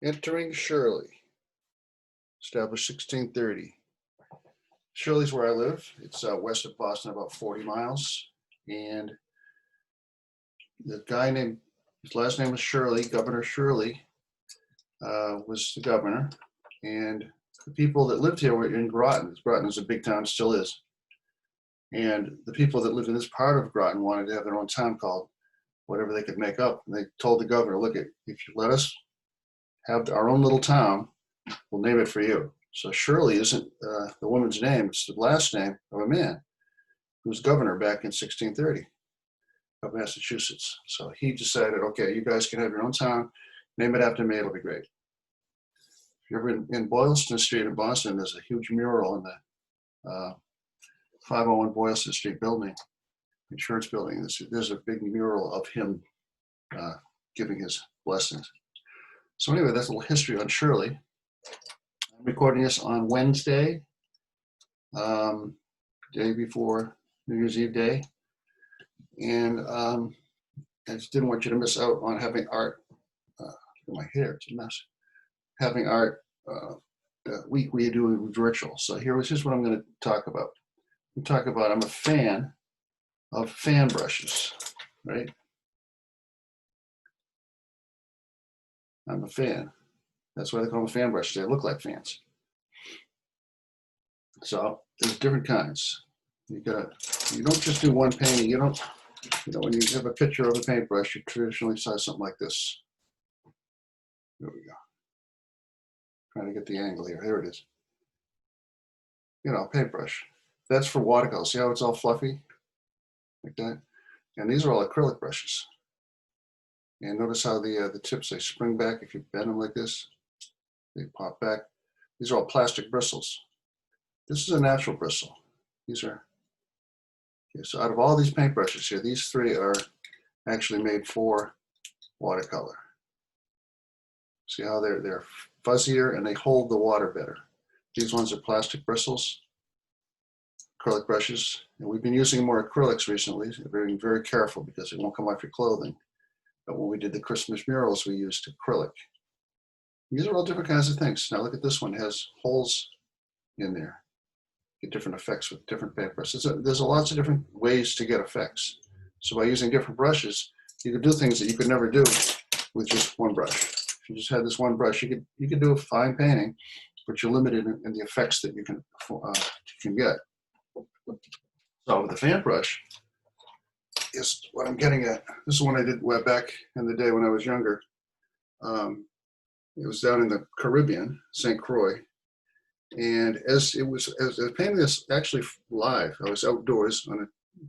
Entering Shirley, established 1630. Shirley's where I live. It's west of Boston, about 40 miles. And the guy named, his last name was Shirley, Governor Shirley, was the governor. And the people that lived here were in Groton. Groton is a big town, still is. And the people that lived in this part of Groton wanted to have their own town called whatever they could make up. And they told the governor, look, if you let us have our own little town, we'll name it for you. So Shirley isn't the woman's name, it's the last name of a man who was governor back in 1630 of Massachusetts. So he decided, okay, you guys can have your own town, name it after me, it'll be great. If you're ever in Boylston Street in Boston, there's a huge mural in the 501 Boylston Street building, insurance building. There's a big mural of him giving his blessings. So anyway, that's a little history on Shirley. I'm recording this on Wednesday, day before New Year's Eve day. And I just didn't want you to miss out on having art. My hair, it's a mess. Having art week we do a virtual. So here's what I'm going to talk about. I'm a fan of fan brushes, right? I'm a fan. That's why they call them fan brushes. They look like fans. So there's different kinds. You don't just do one painting. When you have a picture of a paintbrush, you traditionally size something like this. There we go. Trying to get the angle here. Here it is. Paintbrush. That's for watercolor. See how it's all fluffy? Like that? And these are all acrylic brushes. And notice how the tips, they spring back. If you bend them like this, they pop back. These are all plastic bristles. This is a natural bristle. These are, okay, so out of all these paintbrushes here, these three are actually made for watercolor. See how they're fuzzier and they hold the water better. These ones are plastic bristles, acrylic brushes, and we've been using more acrylics recently. We're being very careful because it won't come off your clothing. But when we did the Christmas murals, we used acrylic. These are all different kinds of things. Now look at this one, it has holes in there. Get different effects with different paintbrushes. There's lots of different ways to get effects. So by using different brushes, you could do things that you could never do with just one brush. If you just had this one brush, you could do a fine painting, but you're limited in the effects that you can get. So with the fan brush, is what I'm getting at. This is one I did way back in the day when I was younger. It was down in the Caribbean, St. Croix. And as I was painting this actually live, I was outdoors on a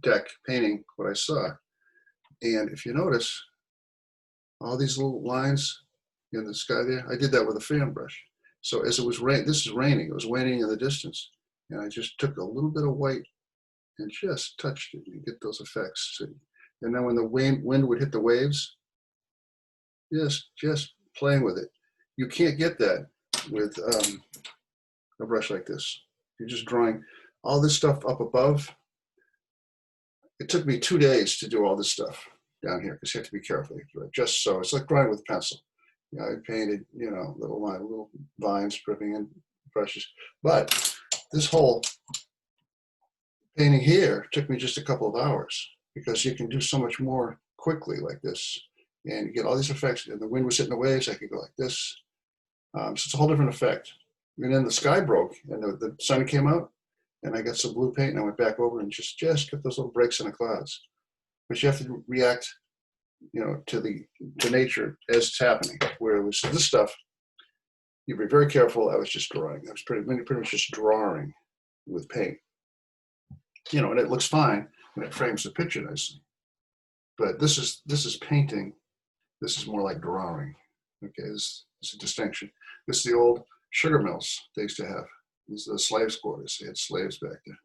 deck painting what I saw. And if you notice, all these little lines in the sky there, I did that with a fan brush. So as it was raining, this is raining, it was raining in the distance. And I just took a little bit of white and just touched it and get those effects. See? And then when the wind would hit the waves, just playing with it. You can't get that with a brush like this. You're just drawing all this stuff up above. It took me 2 days to do all this stuff down here because you have to be careful. Just so, it's like drawing with pencil. I painted, little vines dripping in brushes. But this whole painting here took me just a couple of hours because you can do so much more quickly like this. And you get all these effects. And the wind was hitting the waves, I could go like this. So it's a whole different effect. And then the sky broke and the sun came out and I got some blue paint and I went back over and just get those little breaks in the clouds. But you have to react, to nature as it's happening. Where it was this stuff, you be very careful. I was just drawing. I was pretty much just drawing with paint. And it looks fine and it frames the picture nicely. But this is painting. This is more like drawing. Okay, this is a distinction. This is the old sugar mills they used to have. These are the slaves' quarters. They had slaves back there.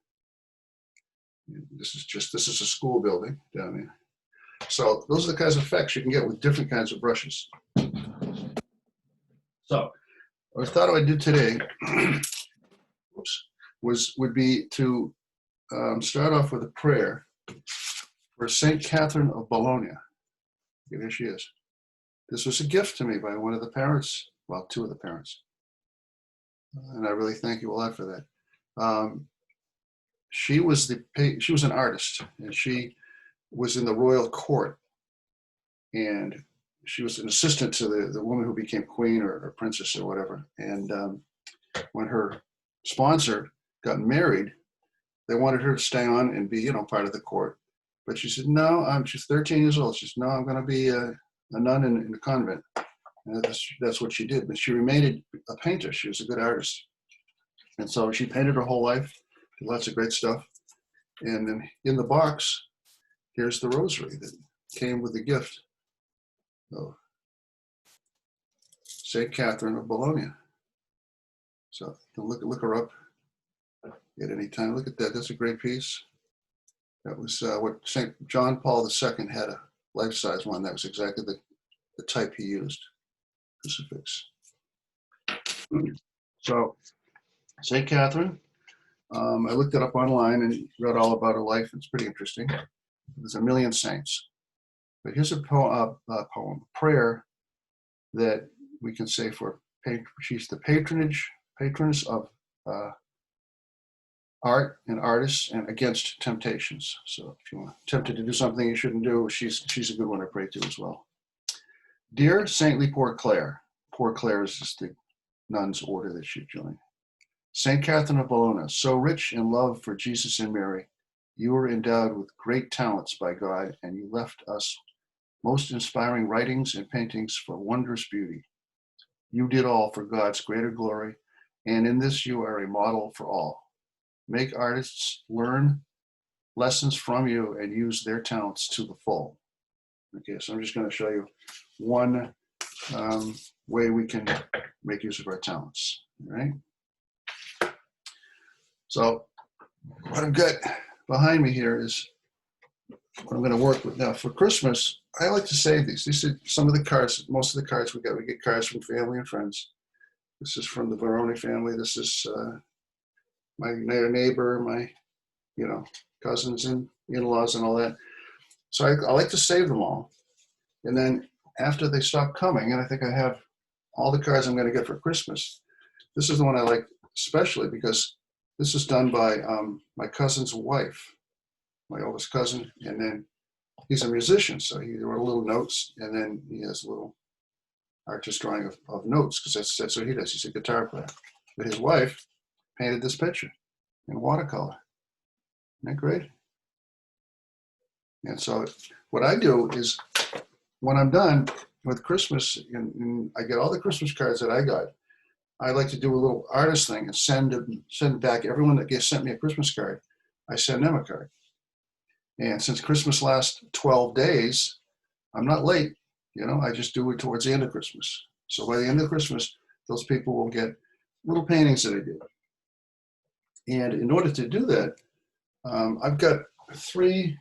And this is a school building down there. So those are the kinds of effects you can get with different kinds of brushes. So what I thought I'd do today would be to start off with a prayer for St. Catherine of Bologna. Here she is. This was a gift to me by one of the parents well, two of the parents. And I really thank you a lot for that. She was an artist, and she was in the royal court, and she was an assistant to the woman who became queen or princess or whatever. And when her sponsor got married, they wanted her to stay on and be, part of the court. But she said, no, she's 13 years old. She said, no, I'm going to be a nun in the convent. And that's what she did. But she remained a painter. She was a good artist. And so she painted her whole life, did lots of great stuff. And then in the box, here's the rosary that came with the gift of St. Catherine of Bologna. So look her up at any time. Look at that. That's a great piece. That was what St. John Paul II had, a life-size one. That was exactly the type he used, crucifix. So St. Catherine, I looked it up online and read all about her life. It's pretty interesting. There's a million saints. But here's a prayer that we can say for, she's the patroness of art and artists and against temptations. So if you're tempted to do something you shouldn't do, she's a good one to pray to as well. Dear Saintly Poor Clare is just the nun's order that she joined. St. Catherine of Bologna, so rich in love for Jesus and Mary, you were endowed with great talents by God, and you left us most inspiring writings and paintings for wondrous beauty. You did all for God's greater glory, and in this you are a model for all. Make artists learn lessons from you and use their talents to the full. Okay, so I'm just going to show you one way we can make use of our talents. All right. So what I've got behind me here is what I'm going to work with. Now for Christmas, I like to save these. These are some of the cards, most of the cards we get. We get cards from family and friends. This is from the Baroni family. This is my neighbor, my, cousins and in-laws and all that. So I like to save them all. And then after they stop coming, and I think I have all the cards I'm going to get for Christmas, this is the one I like especially because this is done by my cousin's wife, my oldest cousin, and then he's a musician, so he wrote little notes, and then he has a little artist drawing of notes, because that's what he does. He's a guitar player. But his wife painted this picture in watercolor. Isn't that great? And so what I do is when I'm done with Christmas, and I get all the Christmas cards that I got, I like to do a little artist thing and send back everyone that gets sent me a Christmas card. I send them a card. And since Christmas lasts 12 days, I'm not late. I just do it towards the end of Christmas. So by the end of Christmas, those people will get little paintings that I did. And in order to do that, I've got 3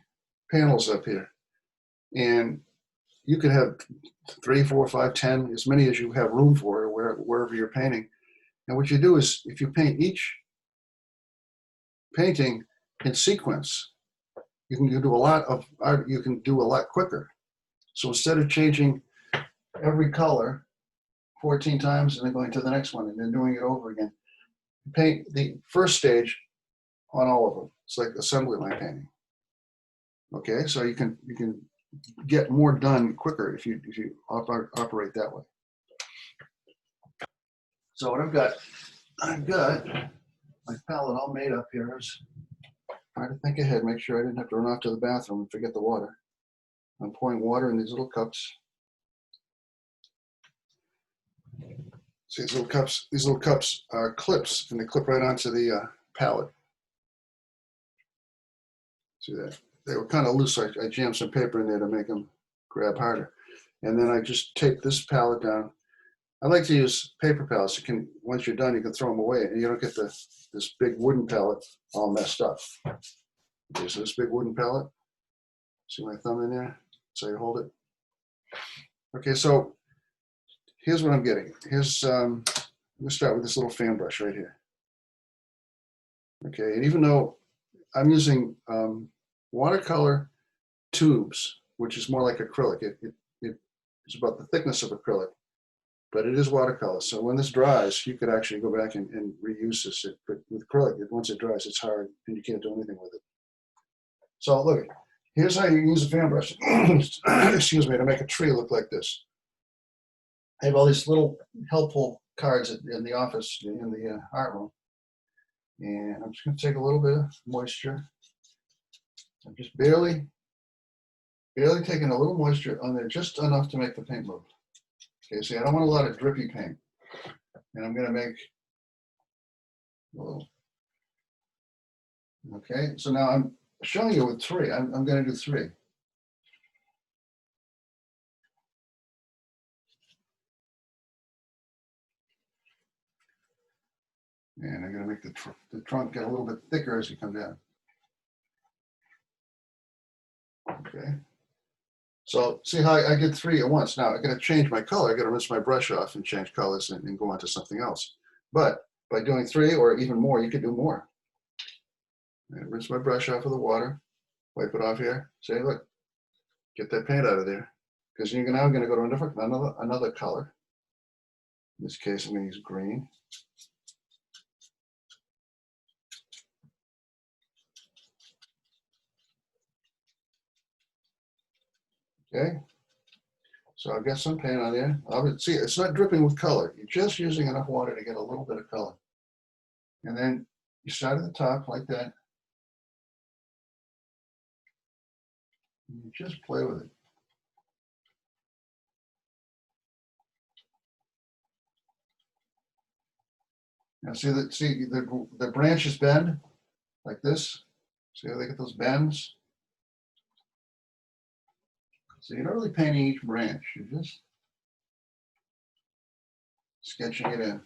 panels up here. And you can have 3, 4, 5, 10, as many as you have room for, or wherever you're painting. And what you do is, if you paint each painting in sequence, you can do a lot of art. You can do a lot quicker. So instead of changing every color 14 times and then going to the next one and then doing it over again, paint the first stage on all of them. It's like assembly line painting. Okay, so you can get more done quicker if you operate that way. So what I've got my palette all made up here. I was trying to think ahead, make sure I didn't have to run off to the bathroom and forget the water. I'm pouring water in these little cups. See these little cups are clips, and they clip right onto the palette. See that? They were kind of loose, so I jammed some paper in there to make them grab harder. And then I just tape this palette down. I like to use paper palettes. Once you're done, you can throw them away, and you don't get this big wooden palette all messed up. Okay, so this big wooden palette. See my thumb in there? So you hold it. Okay, so here's what I'm getting. Here's I'm gonna start with this little fan brush right here. Okay, and even though I'm using watercolor tubes, which is more like acrylic, it's about the thickness of acrylic, but it is watercolor. So when this dries, you could actually go back and reuse this. But with acrylic, once it dries, it's hard and you can't do anything with it. So look, here's how you use a fan brush, excuse me, to make a tree look like this. I have all these little helpful cards in the office, in the art room. And I'm just going to take a little bit of moisture. I'm just barely taking a little moisture on there, just enough to make the paint move. Okay, see, I don't want a lot of drippy paint. And I'm going to make a little. Okay, so now I'm showing you with 3. I'm going to do 3. And I'm going to make the trunk get a little bit thicker as you come down. Okay. So see how I did 3 at once. Now I got to change my color. I got to rinse my brush off and change colors and go on to something else. But by doing 3 or even more, you could do more. And rinse my brush off with the water, wipe it off here. Say, look, get that paint out of there. Because you're now going to go to another color. In this case, I'm going to use green. Okay. So I've got some paint on there. See, it's not dripping with color. You're just using enough water to get a little bit of color. And then you start at the top like that. And you just play with it. Now see the branches bend like this. See how they get those bends? So you're not really painting each branch. You're just sketching it in.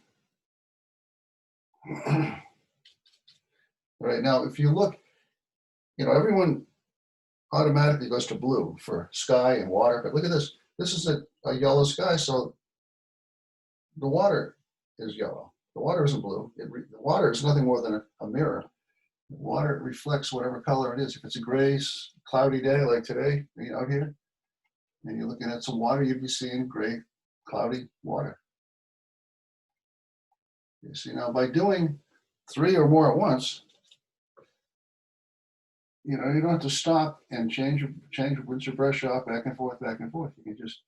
Right now, if you look, everyone automatically goes to blue for sky and water. But look at this. This is a yellow sky, so the water is yellow. The water isn't blue. The water is nothing more than a mirror. The water reflects whatever color it is. If it's a gray, cloudy day like today out here, and you're looking at some water, you'd be seeing gray, cloudy water. You see, now by doing 3 or more at once, you don't have to stop and rinse your brush off back and forth. You can just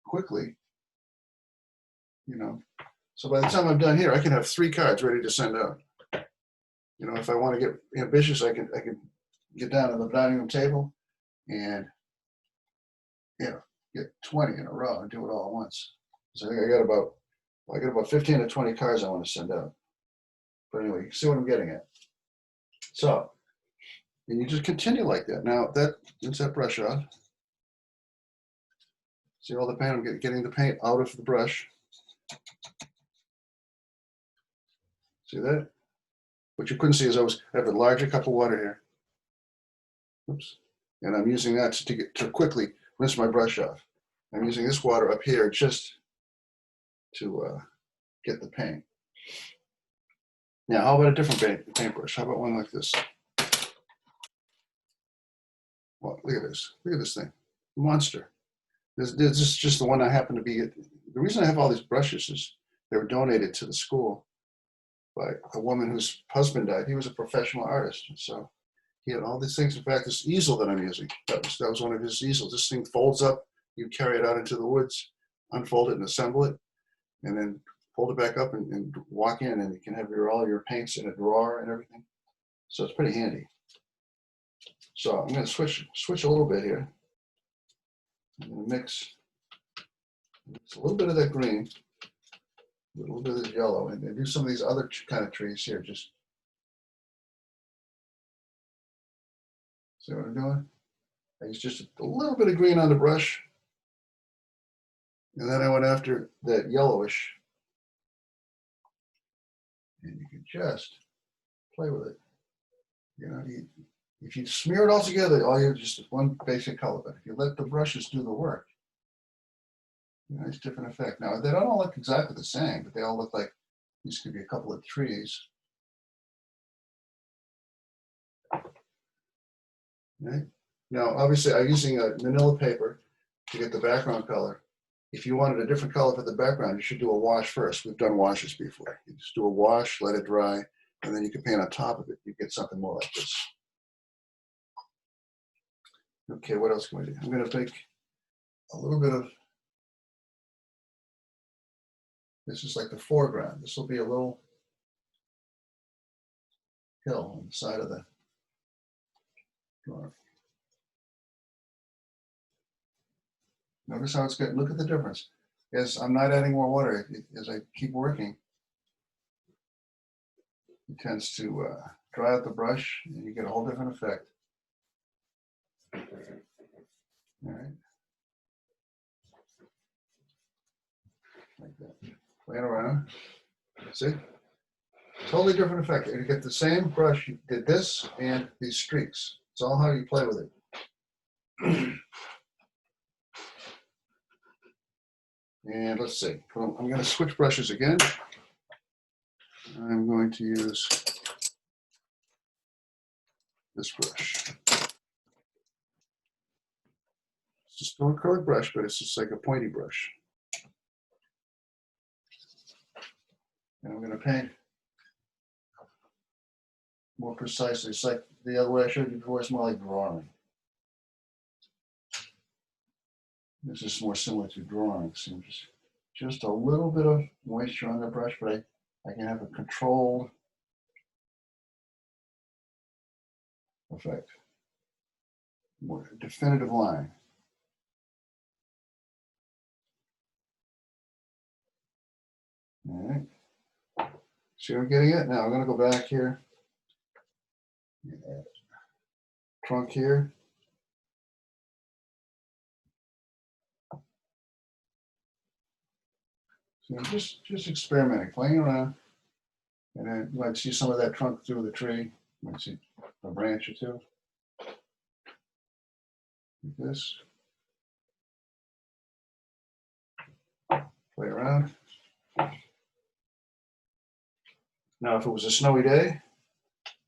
quickly, So by the time I'm done here, I can have 3 cards ready to send out. If I want to get ambitious, I can get down to the dining room table and get 20 in a row and do it all at once. So I think I got about 15 to 20 cards I want to send out. But anyway, you can see what I'm getting at. So, and you just continue like that. Now rinse that brush off. See all the paint? I'm getting the paint out of the brush. See that? What you couldn't see is I have a larger cup of water here. Oops. And I'm using that to quickly rinse my brush off. I'm using this water up here just to get the paint. Now, how about a different paintbrush? How about one like this? Well, look at this. Look at this thing. Monster. This is just the one I happen to be. The reason I have all these brushes is they were donated to the school by a woman whose husband died. He was a professional artist. So he had all these things. In fact, this easel that I'm using, that was one of his easels. This thing folds up. You carry it out into the woods, unfold it and assemble it, and then fold it back up and walk in, and you can have all your paints in a drawer and everything. So it's pretty handy. So I'm going to switch a little bit here. I'm going to mix a little bit of that green, a little bit of this yellow, and do some of these other kind of trees here. Just see what I'm doing? I used just a little bit of green on the brush, and then I went after that yellowish, and you can just play with it. If you smear it all together, all you have just one basic color. But if you let the brushes do the work, it's a different effect. Now, they don't all look exactly the same, but they all look like these could be a couple of trees. Right? Now, obviously, I'm using a manila paper to get the background color. if you wanted a different color for the background, you should do a wash first. We've done washes before. You just do a wash, let it dry, and then you can paint on top of it. You get something more like this. Okay, what else can we do? I'm going to take a little bit of, this is like the foreground. This will be a little hill on the side of the drawing. Notice how it's good. Look at the difference. As I'm not adding more water, as I keep working, it tends to dry out the brush, and you get a whole different effect. All right. Like that. Playing around. See? Totally different effect. You get the same brush. You did this and these streaks. It's all how you play with it. And let's see. Well, I'm going to switch brushes again. I'm going to use this brush. It's just an acrylic brush, but it's just like a pointy brush. And I'm going to paint more precisely. It's like the other way I showed you before. It's more like drawing. This is more similar to drawing. Seems just a little bit of moisture on the brush, but I can have a controlled effect. More definitive line. All right. See what I'm getting at? Now I'm going to go back here. Trunk here. So I'm just experimenting, playing around. And then you might see some of that trunk through the tree. You might see a branch or two. Like this. Play around. Now, if it was a snowy day,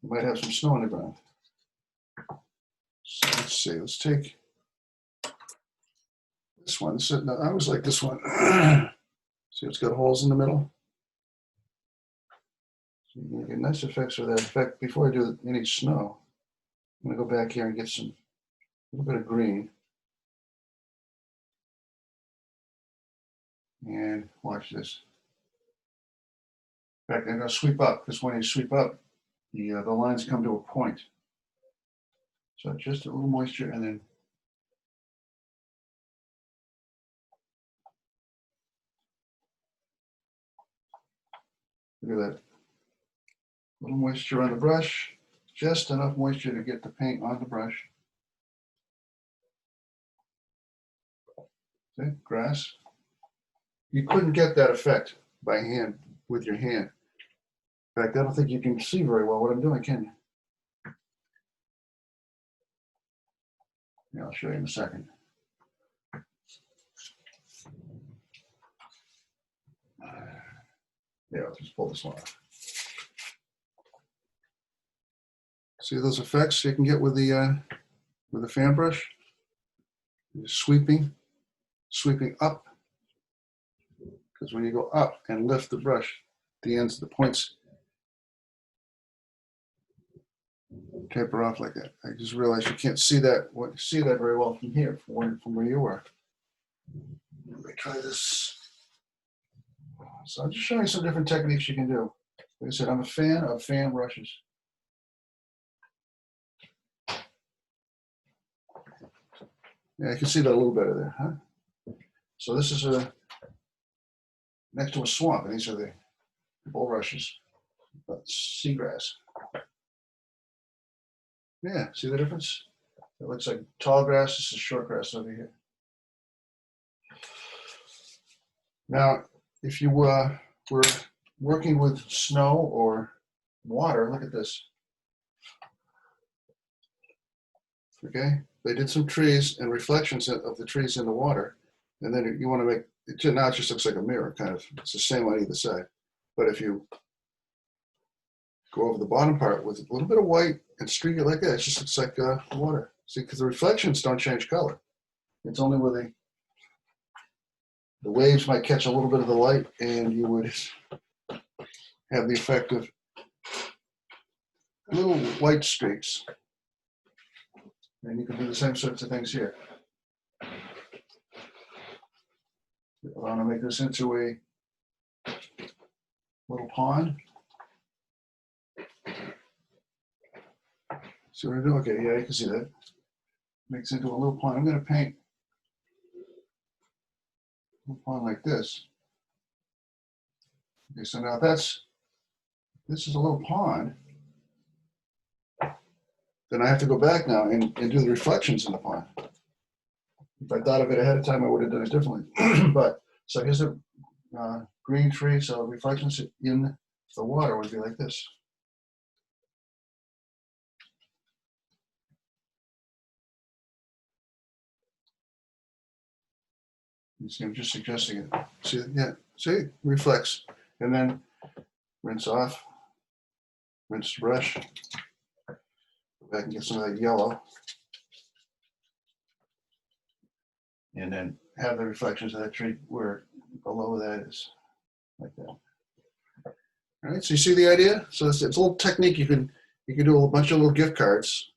you might have some snow on the ground. So let's see. Let's take this one. No, I always like this one. See, it's got holes in the middle. So you can get nice effects with that. In fact, before I do any snow, I'm going to go back here and get a little bit of green. And watch this. In fact, I'm going to sweep up, because when you sweep up, the lines come to a point. So just a little moisture, and then look at that. A little moisture on the brush, just enough moisture to get the paint on the brush. See, grass. You couldn't get that effect by hand, with your hand. In fact, I don't think you can see very well what I'm doing, can you? Yeah, I'll show you in a second. Yeah, I'll just pull this one off. See those effects you can get with the fan brush? Just sweeping up. Because when you go up and lift the brush, the ends, the points taper off like that. I just realized you can't see that very well from here, from where you are. Let me try this. So I'm just showing you some different techniques you can do. Like I said, I'm a fan of fan brushes. Yeah, you can see that a little better there, huh? So this is next to a swamp, and these are the bulrushes, seagrass. Yeah, see the difference? It looks like tall grass. This is short grass over here. Now, if you were working with snow or water, look at this. Okay, they did some trees and reflections of the trees in the water, and then you want to make it. Now it just looks like a mirror, kind of. It's the same on either side. But if you go over the bottom part with a little bit of white and streak it like that, it just looks like water. See, because the reflections don't change color. It's only with the waves might catch a little bit of the light, and you would have the effect of little white streaks. And you can do the same sorts of things here. I want to make this into a little pond. See what I do? Okay, yeah, you can see that. Makes into a little pond. I'm going to paint a little pond like this. Okay, so now this is a little pond. Then I have to go back now and do the reflections in the pond. If I thought of it ahead of time, I would have done it differently. But so here's a green tree, so reflections in the water would be like this. You see, I'm just suggesting it. See, yeah, see, reflects. And then rinse off, rinse the brush. Go back and get some of that yellow. And then have the reflections of that tree where below that is like that. All right, so you see the idea? So it's a little technique. You can do a bunch of little gift cards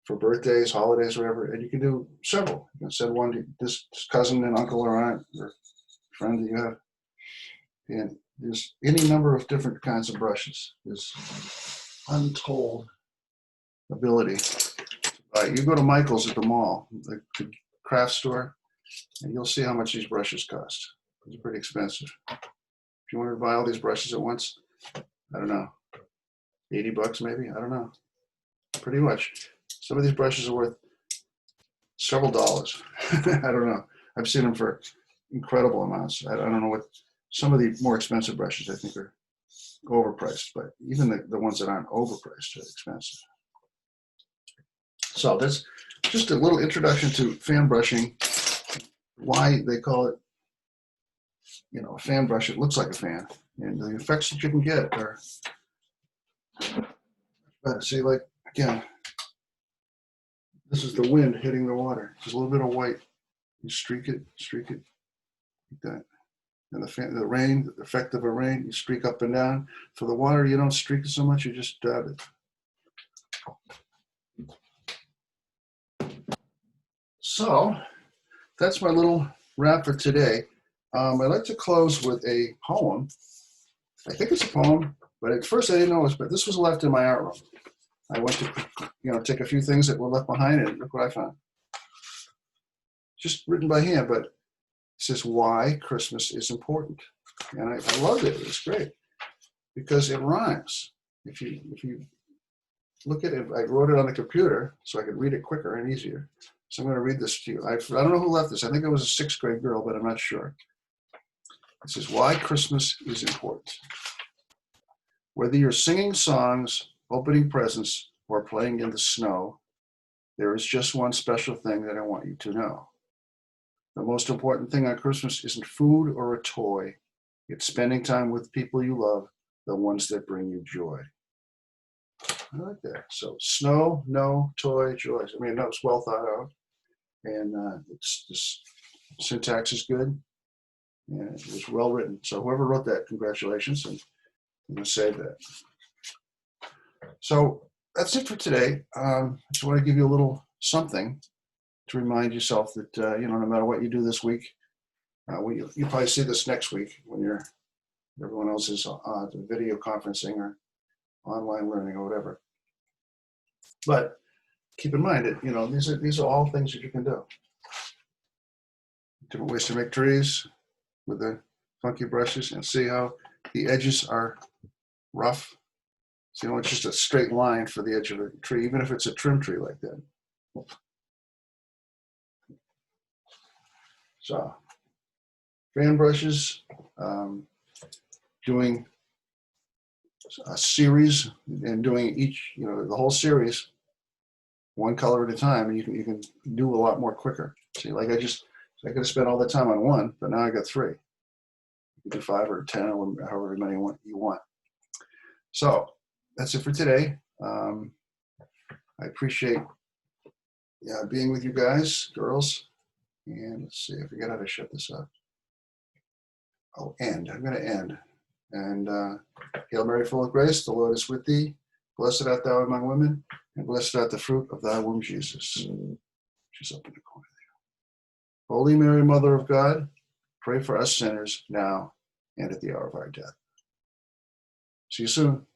for birthdays, holidays, whatever, and you can do several. You can send one to this cousin and uncle or aunt or friend that you have. And there's any number of different kinds of brushes. There's untold ability. You go to Michael's at the mall, the craft store, and you'll see how much these brushes cost. They're pretty expensive. If you wanted to buy all these brushes at once, I don't know, 80 bucks maybe, I don't know. Pretty much. Some of these brushes are worth several dollars. I don't know. I've seen them for incredible amounts. I don't know what, some of the more expensive brushes I think are overpriced, but even the ones that aren't overpriced are expensive. So that's just a little introduction to fan brushing, why they call it, you know, a fan brush. It looks like a fan, and the effects that you can get are, see, like, again, this is the wind hitting the water. There's a little bit of white. You streak it like that. And the rain, the effect of a rain, you streak up and down. For the water, you don't streak it so much, you just dab it. So that's my little wrap for today. I'd like to close with a poem. I think it's a poem, but at first I didn't know it was, but this was left in my art room. I went to, take a few things that were left behind, and look what I found. Just written by hand, but it says why Christmas is important. And I loved it. It was great because it rhymes. If you look at it, I wrote it on the computer so I could read it quicker and easier. So I'm going to read this to you. I don't know who left this. I think it was a 6th grade girl, but I'm not sure. It says, why Christmas is important. Whether you're singing songs, opening presents, or playing in the snow, there is just one special thing that I want you to know. The most important thing on Christmas isn't food or a toy. It's spending time with people you love, the ones that bring you joy. I like that. So snow, no, toy, joy. I mean, that was well thought out. And this syntax is good. And it was well written. So whoever wrote that, congratulations. And I'm going to save that. So that's it for today. I just want to give you a little something to remind yourself that, no matter what you do this week, you probably see this next week when everyone else is video conferencing or online learning or whatever. But keep in mind that, these are all things that you can do. Different ways to make trees with the funky brushes, and see how the edges are rough. So it's just a straight line for the edge of a tree, even if it's a trim tree like that. So fan brushes, doing a series and doing each, the whole series, one color at a time, and you can do a lot more quicker. See, like I could have spent all the time on one, but now I got 3. You can do 5 or 10 or however many you want. So that's it for today. I appreciate being with you guys, girls. And let's see, I forget how to shut this up. I'll end. I'm going to end. And Hail Mary, full of grace, the Lord is with thee. Blessed art thou among women, and blessed art the fruit of thy womb, Jesus. She's up in the corner there. Holy Mary, Mother of God, pray for us sinners now and at the hour of our death. See you soon.